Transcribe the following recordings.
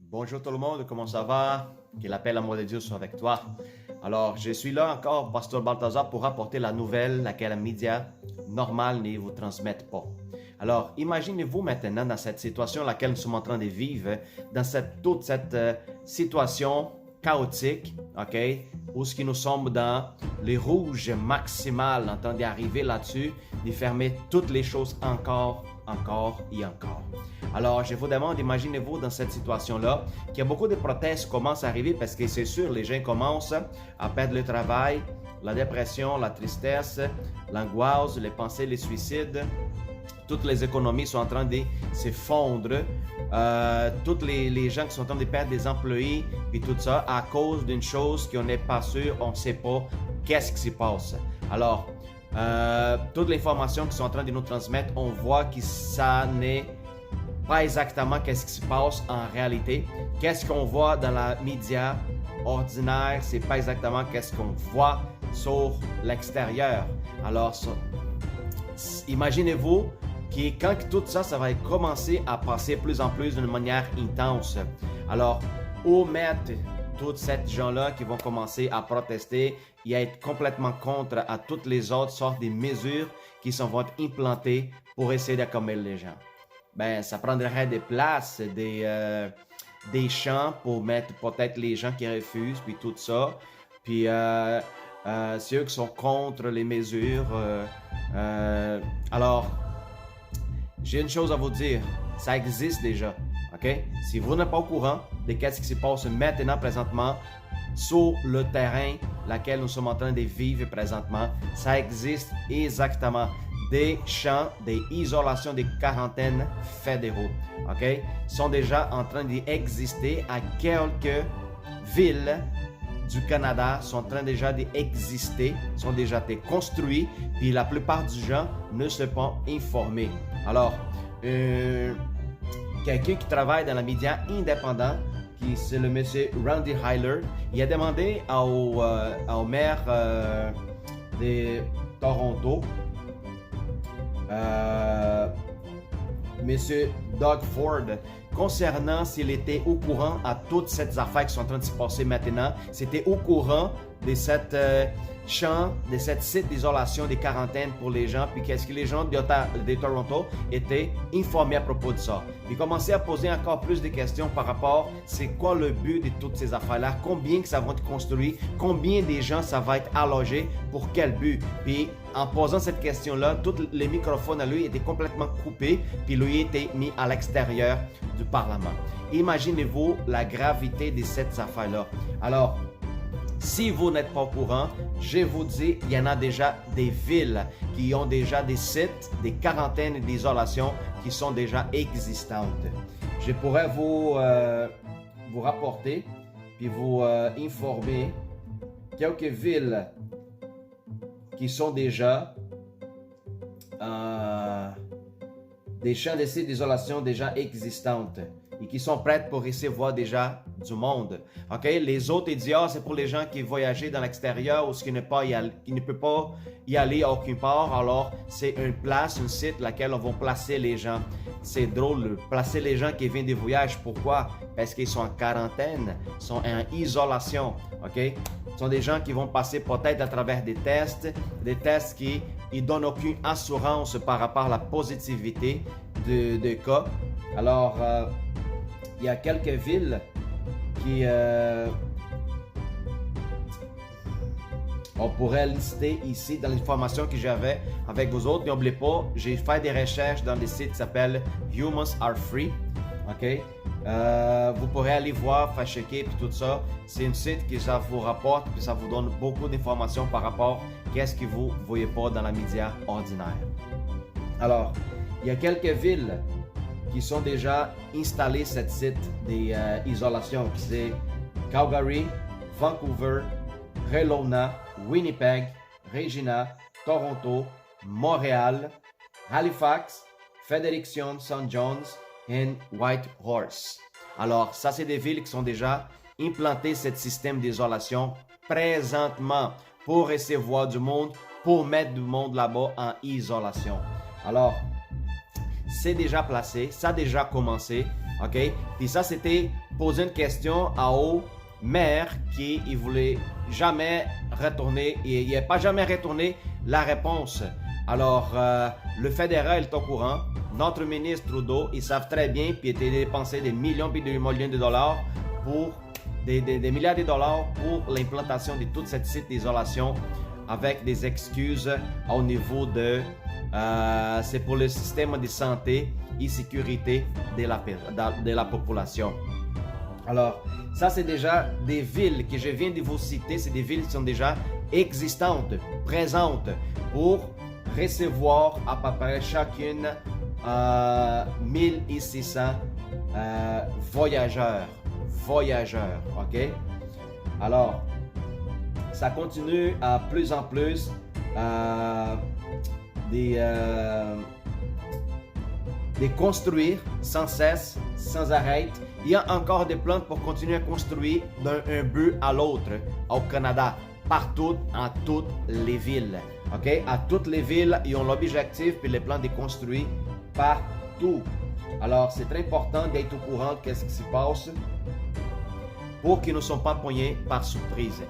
Bonjour tout le monde, comment ça va? Que la paix et l'amour de Dieu soit avec toi. Alors, je suis là encore, Pasteur Balthazar, pour apporter la nouvelle laquelle les médias normaux ne vous transmettent pas. Alors, imaginez-vous maintenant dans cette situation laquelle nous sommes en train de vivre, dans toute cette situation chaotique, ok, où ce qui nous sommes dans les rouges maximales, en train d'arriver là-dessus, de fermer toutes les choses encore et encore. Alors, je vous demande, imaginez-vous dans cette situation-là, qu'il y a beaucoup de protestes qui commencent à arriver parce que c'est sûr, les gens commencent à perdre le travail, la dépression, la tristesse, l'angoisse, les pensées, les suicides. Toutes les économies sont en train de s'effondrer. Tous les gens qui sont en train de perdre des employés et tout ça à cause d'une chose qu'on n'est pas sûr, on ne sait pas qu'est-ce qui se passe. Alors, toute l'information qu'ils sont en train de nous transmettre, on voit que ça n'est pas exactement qu'est-ce qui se passe en réalité. Qu'est-ce qu'on voit dans la média ordinaire, c'est pas exactement qu'est-ce qu'on voit sur l'extérieur. Alors, imaginez-vous que quand tout ça, ça va commencer à passer plus en plus d'une manière intense. Alors, où mettre tous ces gens-là qui vont commencer à protester et à être complètement contre à toutes les autres sortes de mesures qui vont être implantées pour essayer d'accommoder les gens? Ben, ça prendrait des places, des champs pour mettre peut-être les gens qui refusent, puis tout ça. Puis c'est eux qui sont contre les mesures. Alors, j'ai une chose à vous dire, ça existe déjà, ok? Si vous n'êtes pas au courant de ce qui se passe maintenant, présentement, sur le terrain laquelle nous sommes en train de vivre présentement, ça existe exactement. Des champs d'isolation, des quarantaines fédéraux, ok, sont déjà en train d'exister à quelques villes du Canada, sont en train déjà d'exister, sont déjà construits, puis la plupart des gens ne sont pas informés. Alors, quelqu'un qui travaille dans la média indépendant, qui c'est le monsieur Randy Heiler, il a demandé au maire de Toronto, Monsieur Doug Ford, concernant s'il était au courant à toutes ces affaires qui sont en train de se passer maintenant, c'était au courant de cette champ, de cette site d'isolation des quarantaines pour les gens, puis qu'est-ce que les gens de Toronto étaient informés à propos de ça. Ils commençaient à poser encore plus de questions par rapport c'est quoi le but de toutes ces affaires-là, combien que ça va être construit, combien de gens ça va être allogé, pour quel but. Puis en posant cette question-là, tous les microphones à lui étaient complètement coupés, puis lui était mis à l'extérieur du Parlement. Imaginez-vous la gravité de cette affaire-là. Alors, si vous n'êtes pas au courant, je vous dis, il y en a déjà des villes qui ont déjà des sites, des quarantaines d'isolation qui sont déjà existantes. Je pourrais vous rapporter puis vous informer quelques villes qui sont déjà des champs de sites d'isolation déjà existantes et qui sont prêtes pour recevoir déjà du monde. Ok, les autres ils disent c'est pour les gens qui voyagent dans l'extérieur ou qui ne peut pas y aller à aucune part. Alors c'est une place, un site laquelle on va placer les gens. C'est drôle, placer les gens qui viennent des voyages. Pourquoi? Parce qu'ils sont en quarantaine, sont en isolation. Ok, ce sont des gens qui vont passer peut-être à travers des tests qui ne donnent aucune assurance par rapport à la positivité de cas. Alors il y a quelques villes qui on pourrait lister ici dans l'information que j'avais avec vous autres. N'oubliez pas, j'ai fait des recherches dans des sites qui s'appellent Humans Are Free. Ok, vous pourrez aller voir, faire checker puis tout ça. C'est un site qui ça vous rapporte puis ça vous donne beaucoup d'informations par rapport à qu'est-ce que vous ne voyez pas dans la média ordinaire. Alors, il y a quelques villes qui sont déjà installés cette site d'isolation, qui c'est Calgary, Vancouver, Kelowna, Winnipeg, Regina, Toronto, Montréal, Halifax, Fredericton, St. John's et Whitehorse. Alors, ça c'est des villes qui sont déjà implantées ce système d'isolation présentement pour recevoir du monde, pour mettre du monde là-bas en isolation. Alors, c'est déjà placé, ça a déjà commencé, ok? Puis ça, c'était posé une question au maire qui ne voulait jamais retourner, et il n'a pas jamais retourné la réponse. Alors, le fédéral est au courant. Notre ministre Trudeau, ils savent très bien, puis il a dépensé des millions et des millions de dollars pour des milliards de dollars pour l'implantation de tout ce site d'isolation avec des excuses au niveau de c'est pour le système de santé et sécurité de la population. Alors, ça c'est déjà des villes que je viens de vous citer, c'est des villes qui sont déjà existantes, présentes pour recevoir à peu près chacune 1600 voyageurs, ok? Alors, ça continue à plus en plus de construire sans cesse, sans arrêt. Il y a encore des plans pour continuer à construire d'un but à l'autre au Canada, partout, en toutes les villes. Okay? À toutes les villes, ils ont l'objectif puis les plans de construire partout. Alors, c'est très important d'être au courant de ce qui se passe pour qu'ils ne soient pas poignés par surprise.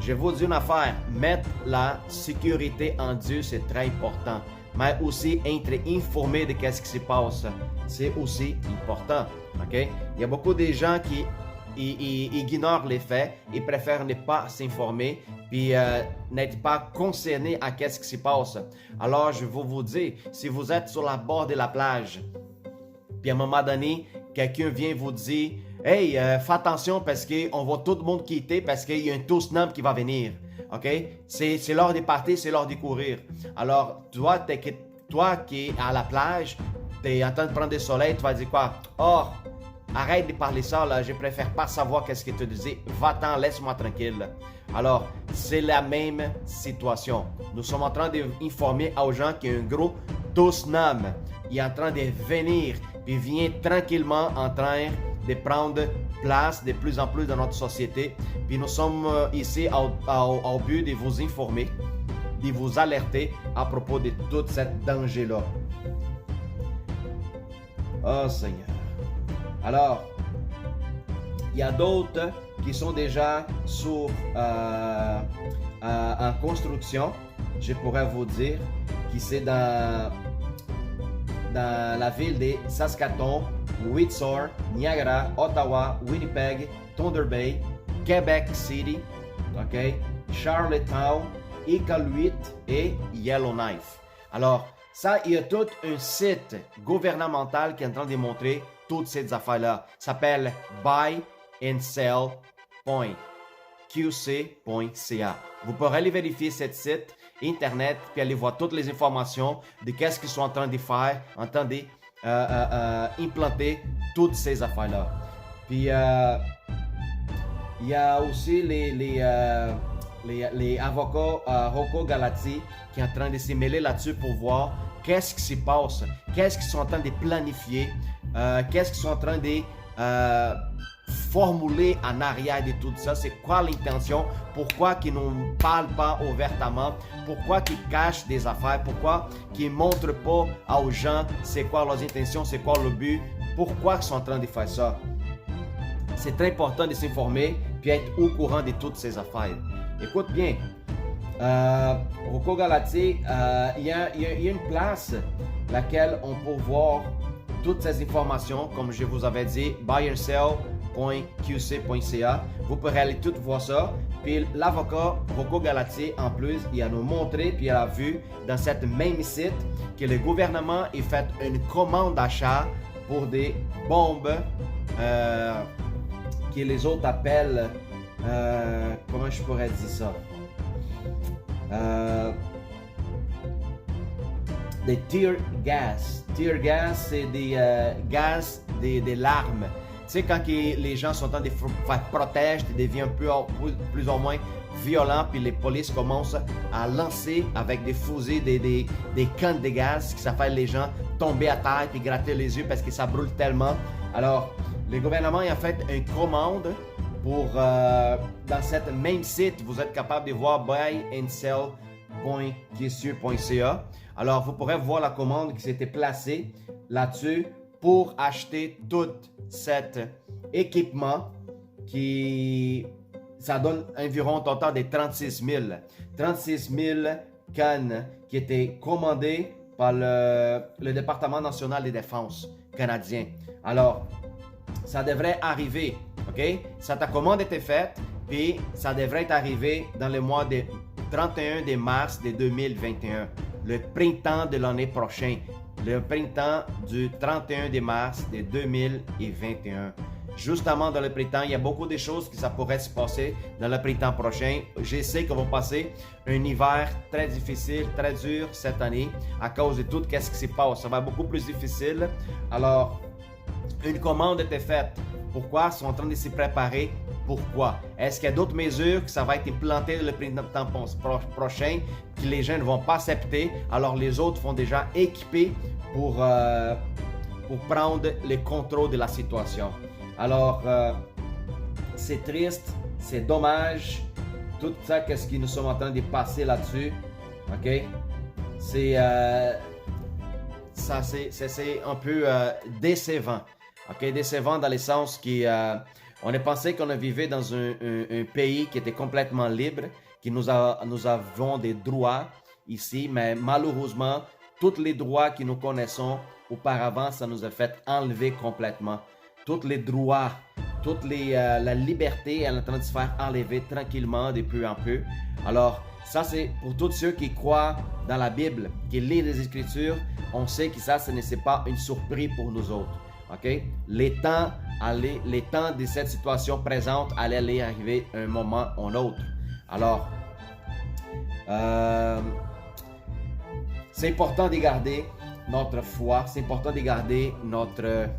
Je vous dis une affaire, mettre la sécurité en Dieu, c'est très important. Mais aussi être informé de ce qui se passe, c'est aussi important. Okay? Il y a beaucoup de gens qui ignorent les faits, ils préfèrent ne pas s'informer, puis n'être pas concernés à ce qui se passe. Alors, je vais vous dire, si vous êtes sur la bord de la plage, puis à un moment donné, quelqu'un vient vous dire « Hey, fais attention parce qu'on va tout le monde quitter parce qu'il y a un tsunami qui va venir. » OK? C'est l'heure de partir, c'est l'heure de courir. Alors, toi qui es à la plage, tu es en train de prendre du soleil, tu vas dire quoi? Oh, arrête de parler ça, là, je préfère pas savoir qu'est-ce que tu disais. Va-t'en, laisse-moi tranquille. Alors, c'est la même situation. Nous sommes en train d'informer aux gens qu'il y a un gros tsunami. Il est en train de venir, puis vient tranquillement en train de prendre place de plus en plus dans notre société. Puis nous sommes ici au but de vous informer, de vous alerter à propos de tout ce danger-là. Oh Seigneur. Alors, il y a d'autres qui sont déjà en construction, je pourrais vous dire, qui c'est dans la ville de Saskatoon, Windsor, Niagara, Ottawa, Winnipeg, Thunder Bay, Quebec City, okay, Charlottetown, Iqaluit et Yellowknife. Alors, ça, il y a tout un site gouvernemental qui est en train de montrer toutes ces affaires-là. Ça s'appelle buyandSell.qc.ca. Vous pourrez aller vérifier ce site internet puis aller voir toutes les informations de qu'est-ce qu'ils sont en train de faire, en train d'implanter toutes ces affaires-là. Puis il y a aussi les avocats Rocco Galati qui sont en train de se mêler là-dessus pour voir qu'est-ce qui se passe, qu'est-ce qu'ils sont en train de planifier, qu'est-ce qu'ils sont en train de formuler en arrière de tout ça, c'est quoi l'intention, pourquoi qu'ils ne parlent pas ouvertement, pourquoi qu'ils cachent des affaires, pourquoi qu'ils ne montrent pas aux gens c'est quoi leurs intentions, c'est quoi le but, pourquoi ils sont en train de faire ça. C'est très important de s'informer puis être au courant de toutes ces affaires. Écoute bien, Rocco Galati, il y a une place laquelle on peut voir toutes ces informations, comme je vous avais dit, buyandSell.qc.ca. Vous pourrez aller tout voir ça. Puis l'avocat Rocco Galati, en plus, il a nous montré, puis il a vu dans cette même site que le gouvernement a fait une commande d'achat pour des bombes que les autres appellent, comment je pourrais dire ça? Des tear gas. Tear gas, c'est des gaz, des larmes. Tu sais, quand les gens sont en train de faire protège, ils deviennent plus ou moins violents, puis les polices commencent à lancer avec des fusils, des cannes de gaz, qui ça fait les gens tomber à terre et gratter les yeux parce que ça brûle tellement. Alors, le gouvernement a fait une commande pour, dans cette même site, vous êtes capable de voir buyandSell.qc.ca. Alors, vous pourrez voir la commande qui s'était placée là-dessus pour acheter tout cet équipement qui... Ça donne environ total de 36 000. 36 000 cannes qui étaient commandées par le département national de défense canadien. Alors, ça devrait arriver, OK? Ta commande était faite, puis ça devrait arriver dans le mois de 31 de mars de 2021, le printemps de l'année prochaine, le printemps du 31 de mars de 2021. Justement, dans le printemps, il y a beaucoup de choses qui ça pourrait se passer dans le printemps prochain. Je sais qu'on va passer un hiver très difficile, très dur cette année à cause de tout ce qui se passe. Ça va être beaucoup plus difficile. Alors, une commande était faite. Pourquoi? Ils sont en train de s'y préparer. Pourquoi? Est-ce qu'il y a d'autres mesures que ça va être implanté dans le printemps prochain que les gens ne vont pas accepter? Alors, les autres vont déjà équiper pour prendre le contrôle de la situation. Alors, c'est triste, c'est dommage, tout ça, qu'est-ce que nous sommes en train de passer là-dessus, ok? C'est un peu décevant, ok? Décevant dans le sens qu'on a pensé qu'on vivait dans un pays qui était complètement libre, que nous avons des droits ici, mais malheureusement, tous les droits que nous connaissons auparavant, ça nous a fait enlever complètement. Tous les droits, la liberté est en train de se faire enlever tranquillement de peu en peu. Alors, ça c'est pour tous ceux qui croient dans la Bible, qui lisent les Écritures, on sait que ça, ce n'est pas une surprise pour nous autres. Ok? Les temps de cette situation présente allaient arriver un moment ou un autre. Alors, c'est important de garder notre foi, c'est important de garder notre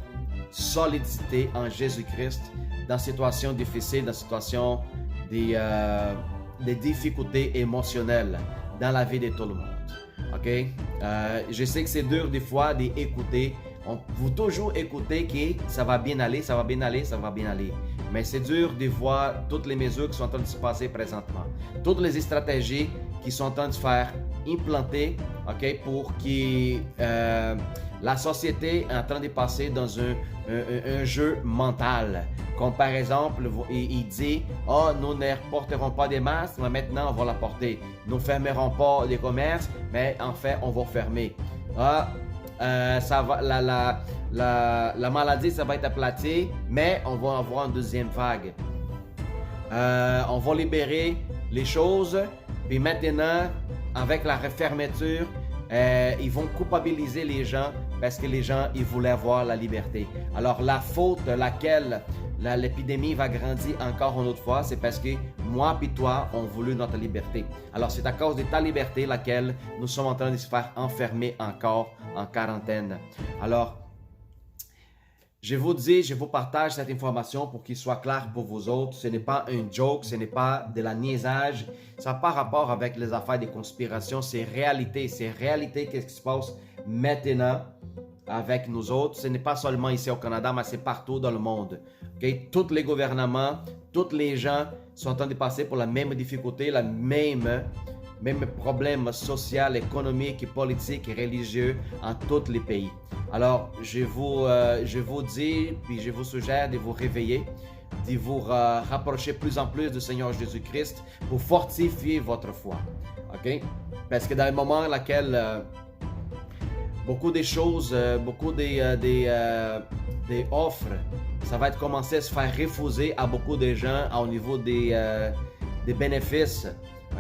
solidité en Jésus-Christ dans situations difficiles, dans situations de difficultés émotionnelles dans la vie de tout le monde. Ok? Je sais que c'est dur des fois d'écouter. Vous toujours écouter que ça va bien aller, ça va bien aller, ça va bien aller. Mais c'est dur de voir toutes les mesures qui sont en train de se passer présentement. Toutes les stratégies qui sont en train de se faire implanter, ok, pour que la société est en train de passer dans un jeu mental. Comme par exemple, il dit « Oh, nous ne porterons pas des masques, mais maintenant on va la porter. Nous ne fermerons pas les commerces, mais en fait on va fermer. Ah, ça va, la maladie, ça va être aplatie, mais on va avoir une deuxième vague. On va libérer les choses, puis maintenant, avec la fermeture, ils vont culpabiliser les gens parce que les gens, ils voulaient avoir la liberté. Alors, la faute laquelle l'épidémie va grandir encore une autre fois, c'est parce que moi et toi, on voulu notre liberté. Alors, c'est à cause de ta liberté laquelle nous sommes en train de se faire enfermer encore en quarantaine. Alors, je vous partage cette information pour qu'il soit clair pour vous autres. Ce n'est pas un joke, ce n'est pas de la niaisage. Ça n'a pas rapport avec les affaires des conspirations. C'est réalité. C'est réalité qu'est-ce qui se passe maintenant avec nous autres. Ce n'est pas seulement ici au Canada, mais c'est partout dans le monde. Okay? Tous les gouvernements, tous les gens sont en train de passer pour la même difficulté, la même problème social, économique, politique et religieux en tous les pays. Alors, je vous dis, puis je vous suggère de vous réveiller, de vous rapprocher plus en plus du Seigneur Jésus-Christ pour fortifier votre foi. OK? Parce que dans le moment dans lequel beaucoup des choses, beaucoup des offres, ça va être commencé à se faire refuser à beaucoup de gens au niveau des bénéfices.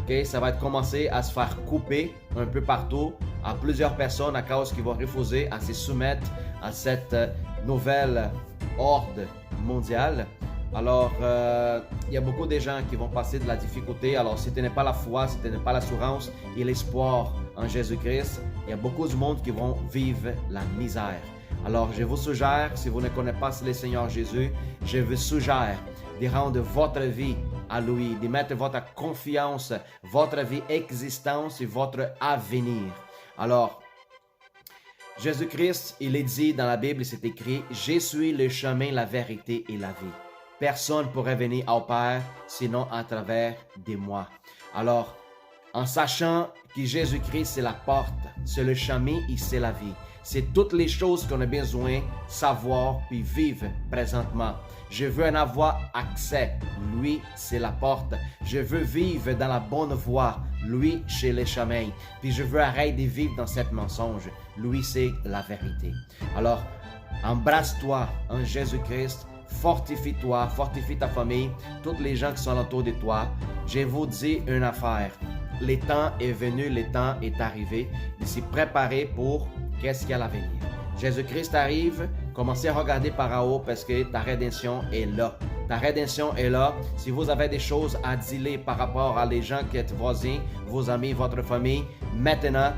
Okay? Ça va être commencé à se faire couper un peu partout à plusieurs personnes à cause qui vont refuser à se soumettre à cette nouvelle ordre mondiale. Alors, il y a beaucoup de gens qui vont passer de la difficulté. Alors, si ce n'est pas la foi, si ce n'est pas l'assurance et l'espoir en Jésus-Christ, il y a beaucoup de monde qui vont vivre la misère. Alors, je vous suggère, si vous ne connaissez pas le Seigneur Jésus, je vous suggère de rendre votre vie à lui, de mettre votre confiance, votre vie existence et votre avenir. Alors, Jésus-Christ, il est dit dans la Bible, c'est écrit « Je suis le chemin, la vérité et la vie. Personne ne pourrait venir au Père sinon à travers de moi. » Alors, en sachant que Jésus-Christ, c'est la porte, c'est le chemin et c'est la vie. C'est toutes les choses qu'on a besoin de savoir puis vivre présentement. Je veux en avoir accès. Lui, c'est la porte. Je veux vivre dans la bonne voie. Lui, chez les chemins. Puis je veux arrêter de vivre dans cette mensonge. Lui, c'est la vérité. Alors, embrasse-toi en Jésus-Christ. Fortifie-toi, fortifie ta famille, tous les gens qui sont autour de toi. Je vous dis une affaire. Le temps est venu, le temps est arrivé de se préparer pour qu'est-ce qu'il y a à venir. Jésus-Christ arrive, commencez à regarder par en haut parce que ta rédemption est là. Ta rédemption est là. Si vous avez des choses à dire par rapport à les gens qui êtes voisins, vos amis, votre famille, maintenant,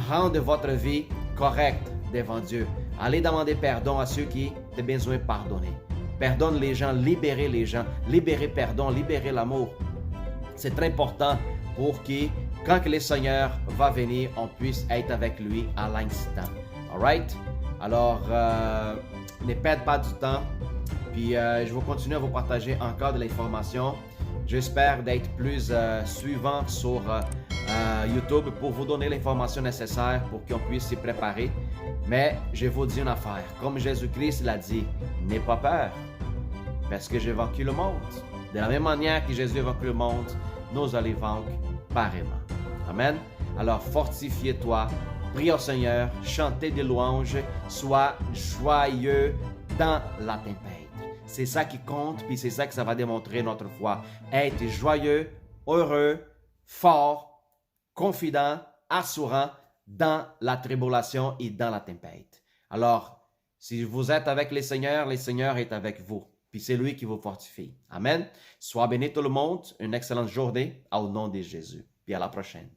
rendez votre vie correcte devant Dieu. Allez demander pardon à ceux qui ont besoin de pardonner. Pardonne les gens, libérez les gens, libérez pardon, libérez l'amour. C'est très important pour que quand le Seigneur va venir, on puisse être avec lui à l'instant. Alright? Alors, ne perdez pas du temps. Puis, je vais continuer à vous partager encore de l'information. J'espère d'être plus suivant sur YouTube pour vous donner l'information nécessaire pour qu'on puisse s'y préparer. Mais je vous dis une affaire. Comme Jésus-Christ l'a dit, n'aie pas peur, parce que j'ai vaincu le monde. De la même manière que Jésus a vaincu le monde, nous allons vaincre pareillement. Amen. Alors fortifiez-toi, prie au Seigneur, chantez des louanges, sois joyeux dans la tempête. C'est ça qui compte, puis c'est ça que ça va démontrer notre foi. Être joyeux, heureux, fort, confident, assurant dans la tribulation et dans la tempête. Alors, si vous êtes avec le Seigneur est avec vous. Puis c'est lui qui vous fortifie. Amen. Sois béni tout le monde. Une excellente journée au nom de Jésus. Puis à la prochaine.